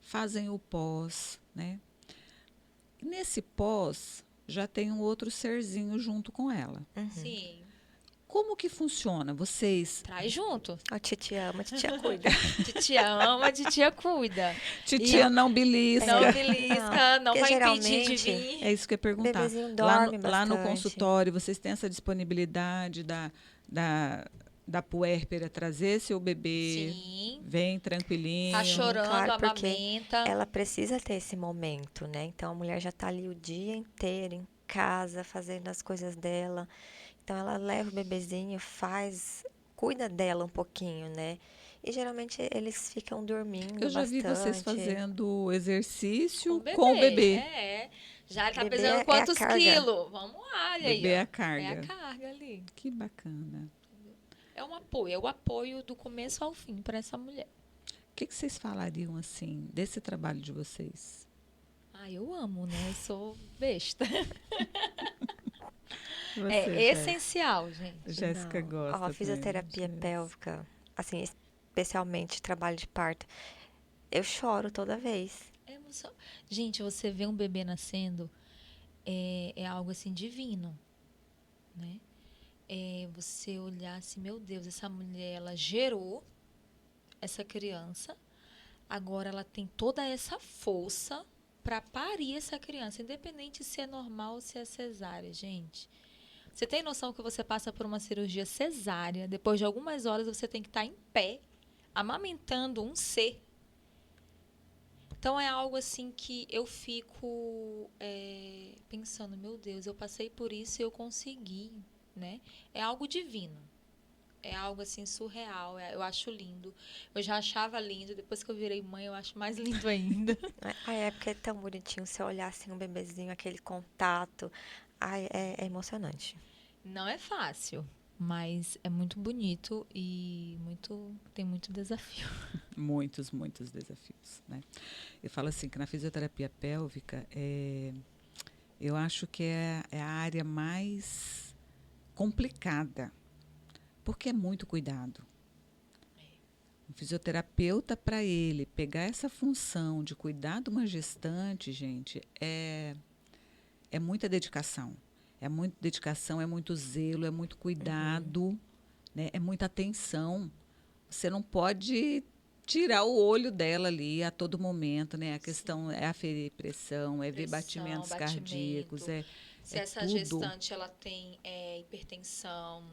fazem o pós, né? Nesse pós, já tem um outro serzinho junto com ela. Sim. Como que funciona? Vocês... Traz junto. A titia ama, a titia cuida. Titia ama, titia cuida. Titia não belisca. Não belisca, não porque vai impedir de geralmente- vir. É isso que eu ia perguntar. Bebezinho Lá dorme lá no bastante. consultório, vocês têm essa disponibilidade da puérpera trazer seu bebê, Sim. vem tranquilinho. Tá chorando, Claro, porque amamenta. ela precisa ter esse momento, né? Então a mulher já tá ali o dia inteiro em casa, fazendo as coisas dela. Então ela leva o bebezinho, cuida dela um pouquinho, né? E geralmente eles ficam dormindo Eu já vi vocês bastante. fazendo exercício Com com o bebê. Já tá Bebê pesando é a quantos carga. quilos? Vamos lá, olha aí. Bebê é ó. a carga. É a carga ali. Que bacana. É um apoio, é o apoio do começo ao fim para essa mulher. O que vocês falariam, assim, desse trabalho de vocês? Eu amo, né? Eu sou besta. Você, É essencial, gente. Jéssica Não. gosta A também, fisioterapia Jéssica. pélvica, assim, especialmente trabalho de parto, eu choro toda vez. Gente, você vê um bebê nascendo, é algo assim divino, né? Você olhar assim, meu Deus, essa mulher, ela gerou essa criança, agora ela tem toda essa força para parir essa criança, independente se é normal ou se é cesárea, gente. Você tem noção que você passa por uma cirurgia cesárea, depois de algumas horas você tem que estar em pé, amamentando um ser. Então, é algo assim que eu fico pensando, meu Deus, eu passei por isso e eu consegui, né? É algo divino. É algo assim surreal, eu acho lindo. Eu já achava lindo, depois que eu virei mãe, eu acho mais lindo ainda. A época é tão bonitinho, você olhar assim um bebezinho, aquele contato. Ai, é emocionante. Não é fácil. Mas é muito bonito e tem muito desafio. Muitos, muitos desafios, né? Eu falo assim que na fisioterapia pélvica, eu acho que é a área mais complicada, porque é muito cuidado. O fisioterapeuta, para ele pegar essa função de cuidar de uma gestante, gente, é muita dedicação. É muita dedicação, é muito zelo, é muito cuidado, né? É muita atenção. Você não pode tirar o olho dela ali a todo momento, né? A questão é aferir pressão, é ver Pressão, batimentos cardíacos, batimento. Se é essa tudo. gestante ela tem hipertensão,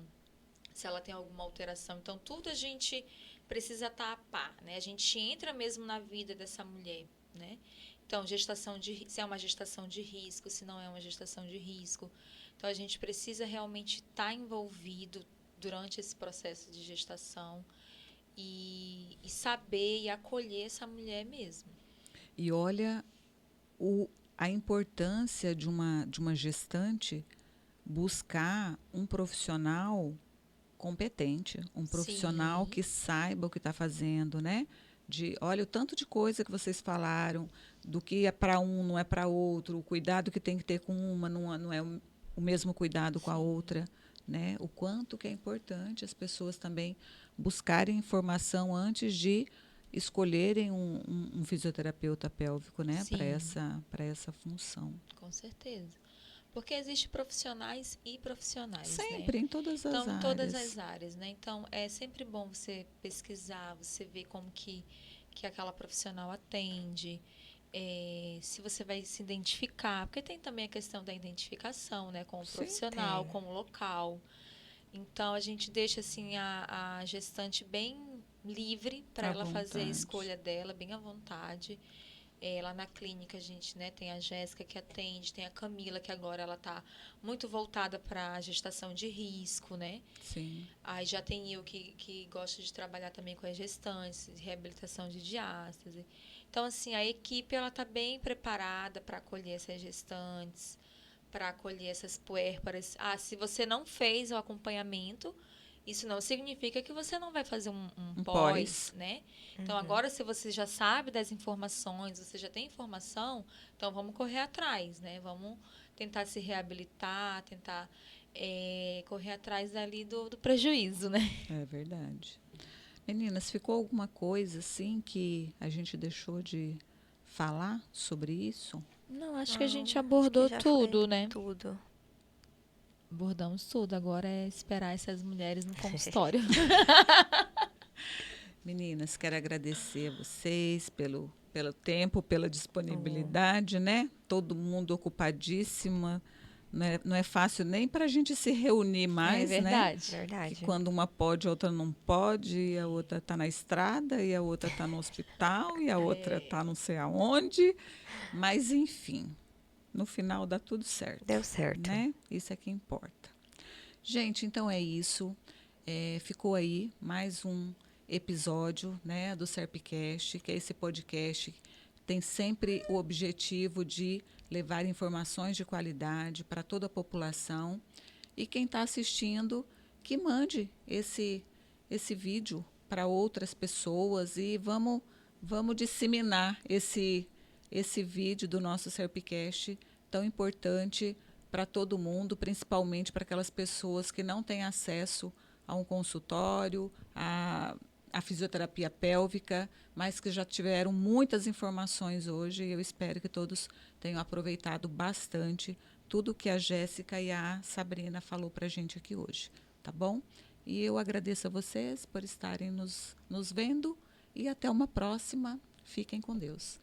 se ela tem alguma alteração. Então, tudo a gente precisa estar a par, né? A gente entra mesmo na vida dessa mulher, né? Então, se é uma gestação de risco, se não é uma gestação de risco. Então, a gente precisa realmente estar envolvido durante esse processo de gestação e saber e acolher essa mulher mesmo. E olha a importância de uma gestante buscar um profissional competente, um profissional Sim, que saiba o que está fazendo, né? Olha, o tanto de coisa que vocês falaram, do que é para um, não é para outro, o cuidado que tem que ter com uma, não é o mesmo cuidado com a sim, outra, né? O quanto que é importante as pessoas também buscarem informação antes de escolherem um fisioterapeuta pélvico, né? Para sim, essa função. com certeza. Porque existem profissionais e profissionais, né? Sempre, em todas as Então, em todas áreas. as áreas, né? Então, é sempre bom você pesquisar, você ver como que aquela profissional atende, se você vai se identificar, porque tem também a questão da identificação, né? Com o Sim, profissional, Tem. com o local. Então, a gente deixa, assim, a gestante bem livre para à ela fazer a vontade. escolha dela, bem à vontade. Lá na clínica a gente, né, tem a Jéssica que atende, tem a Camila que agora ela tá muito voltada para a gestação de risco, né? Sim. Aí já tem eu que gosto de trabalhar também com as gestantes, reabilitação de diástase. Então, assim, a equipe ela tá bem preparada para acolher essas gestantes, para acolher essas puérperas. Se você não fez o acompanhamento, isso não significa que você não vai fazer um Um pós, pós. né? Então, agora, se você já sabe das informações, você já tem informação, então vamos correr atrás, né? Vamos tentar se reabilitar, tentar correr atrás dali do prejuízo, né? É verdade. Meninas, ficou alguma coisa assim que a gente deixou de falar sobre isso? Não, acho que a gente Não, acho que abordou já foi tudo, né? tudo. Abordamos tudo. Agora é esperar essas mulheres no consultório. Meninas, quero agradecer a vocês pelo tempo, pela Oh, disponibilidade, né? Todo mundo ocupadíssima. Não é fácil nem para a gente se reunir É mais, né? verdade. Que verdade. quando uma pode, a outra não pode, e a outra está na estrada, e a outra está no hospital, e a outra É, está não sei aonde. Mas, enfim, no final dá tudo certo, Deu certo. né? Isso é que importa. Gente, então é isso. Ficou aí mais um episódio, né, do Serpcast, que é esse podcast que tem sempre o objetivo de levar informações de qualidade para toda a população. E quem está assistindo, que mande esse vídeo para outras pessoas e vamos disseminar esse vídeo do nosso Serpcast tão importante para todo mundo, principalmente para aquelas pessoas que não têm acesso a um consultório, a fisioterapia pélvica, mas que já tiveram muitas informações hoje e eu espero que todos tenham aproveitado bastante tudo que a Jéssica e a Sabrina falou para a gente aqui hoje, tá bom? E eu agradeço a vocês por estarem nos vendo e até uma próxima. Fiquem com Deus.